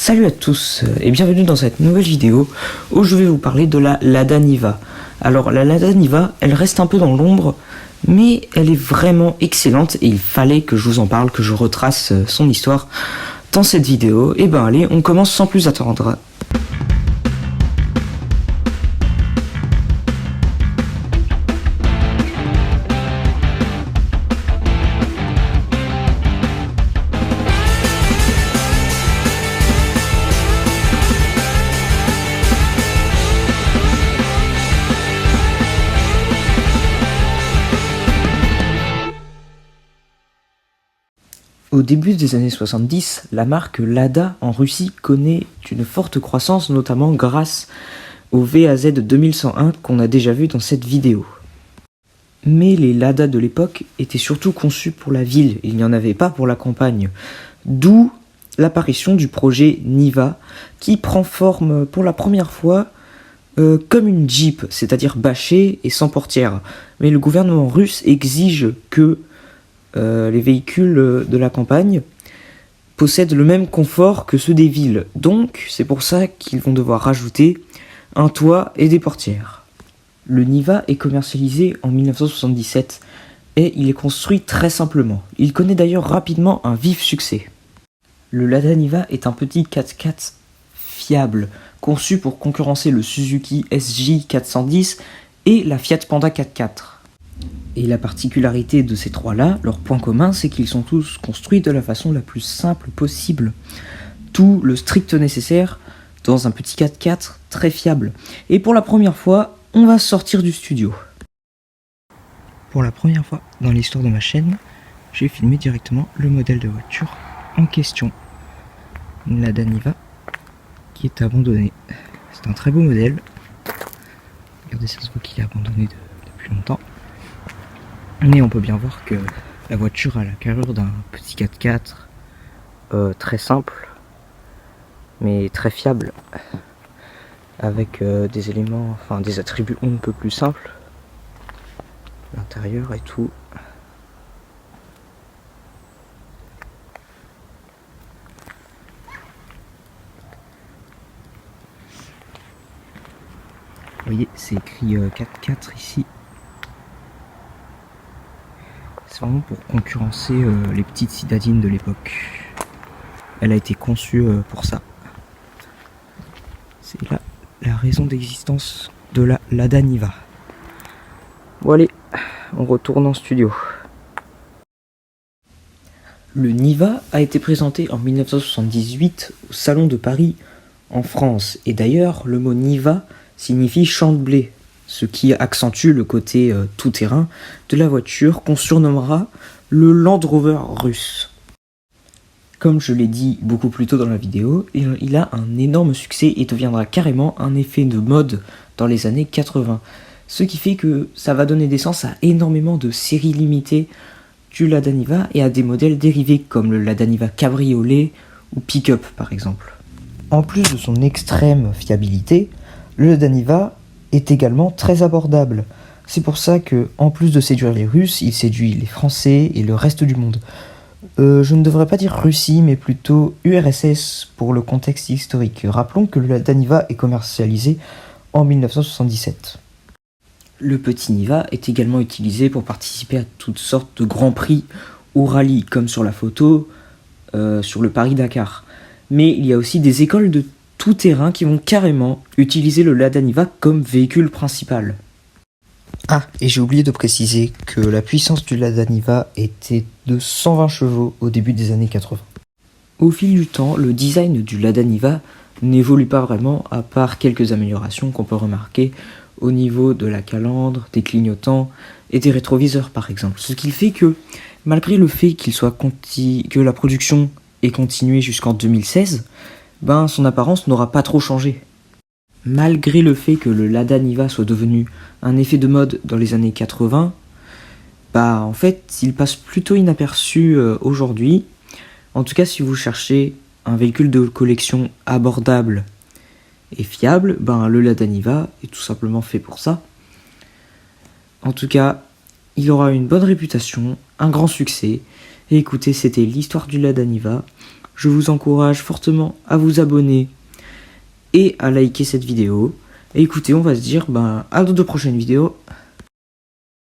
Salut à tous et bienvenue dans cette nouvelle vidéo où je vais vous parler de la Lada Niva. Alors la Lada Niva, elle reste un peu dans l'ombre, mais elle est vraiment excellente et il fallait que je vous en parle, que je retrace son histoire dans cette vidéo. Et ben allez, on commence sans plus attendre. Au début des années 70, la marque Lada en Russie connaît une forte croissance, notamment grâce au VAZ 2101 qu'on a déjà vu dans cette vidéo. Mais les Lada de l'époque étaient surtout conçus pour la ville, il n'y en avait pas pour la campagne. D'où l'apparition du projet Niva, qui prend forme pour la première fois comme une Jeep, c'est-à-dire bâchée et sans portière. Mais le gouvernement russe exige que les véhicules de la campagne possèdent le même confort que ceux des villes. Donc, c'est pour ça qu'ils vont devoir rajouter un toit et des portières. Le Niva est commercialisé en 1977 et il est construit très simplement. Il connaît d'ailleurs rapidement un vif succès. Le Lada Niva est un petit 4x4 fiable, conçu pour concurrencer le Suzuki SJ410 et la Fiat Panda 4x4. Et la particularité de ces trois-là, leur point commun, c'est qu'ils sont tous construits de la façon la plus simple possible. Tout le strict nécessaire dans un petit 4x4 très fiable. Et pour la première fois, on va sortir du studio. Pour la première fois dans l'histoire de ma chaîne, j'ai filmé directement le modèle de voiture en question. Une Lada Niva qui est abandonnée. C'est un très beau modèle. Regardez, ça se voit qu'il est abandonné depuis longtemps. Mais on peut bien voir que la voiture a la carrure d'un petit 4x4 très simple, mais très fiable, avec des éléments, enfin des attributs on ne peut plus simples, l'intérieur et tout. Vous voyez, c'est écrit 4x4 ici. C'est vraiment pour concurrencer les petites citadines de l'époque. Elle a été conçue pour ça. C'est là la raison d'existence de la Lada Niva. Bon allez, on retourne en studio. Le Niva a été présenté en 1978 au Salon de Paris en France. Et d'ailleurs, le mot Niva signifie champ de blé, ce qui accentue le côté tout-terrain de la voiture qu'on surnommera le Land Rover russe. Comme je l'ai dit beaucoup plus tôt dans la vidéo, il a un énorme succès et deviendra carrément un effet de mode dans les années 80. Ce qui fait que ça va donner naissance à énormément de séries limitées du Lada Niva et à des modèles dérivés comme le Lada Niva Cabriolet ou Pick-up par exemple. En plus de son extrême fiabilité, le Lada Niva est également très abordable. C'est pour ça que, en plus de séduire les Russes, il séduit les Français et le reste du monde. Je ne devrais pas dire Russie, mais plutôt URSS pour le contexte historique. Rappelons que le Lada Niva est commercialisé en 1977. Le petit Niva est également utilisé pour participer à toutes sortes de grands prix ou rallyes, comme sur la photo, sur le Paris-Dakar. Mais il y a aussi des écoles de tout terrain qui vont carrément utiliser le Lada Niva comme véhicule principal. Ah, et j'ai oublié de préciser que la puissance du Lada Niva était de 120 chevaux au début des années 80. Au fil du temps, le design du Lada Niva n'évolue pas vraiment, à part quelques améliorations qu'on peut remarquer au niveau de la calandre, des clignotants et des rétroviseurs par exemple. Ce qui fait que, malgré le fait que la production ait continué jusqu'en 2016, son apparence n'aura pas trop changé. Malgré le fait que le Lada Niva soit devenu un effet de mode dans les années 80, en fait, il passe plutôt inaperçu aujourd'hui. En tout cas, si vous cherchez un véhicule de collection abordable et fiable, le Lada Niva est tout simplement fait pour ça. En tout cas, il aura une bonne réputation, un grand succès. Et écoutez, c'était l'histoire du Lada Niva. je vous encourage fortement à vous abonner et à liker cette vidéo. Et écoutez, on va se dire à dans de prochaines vidéos.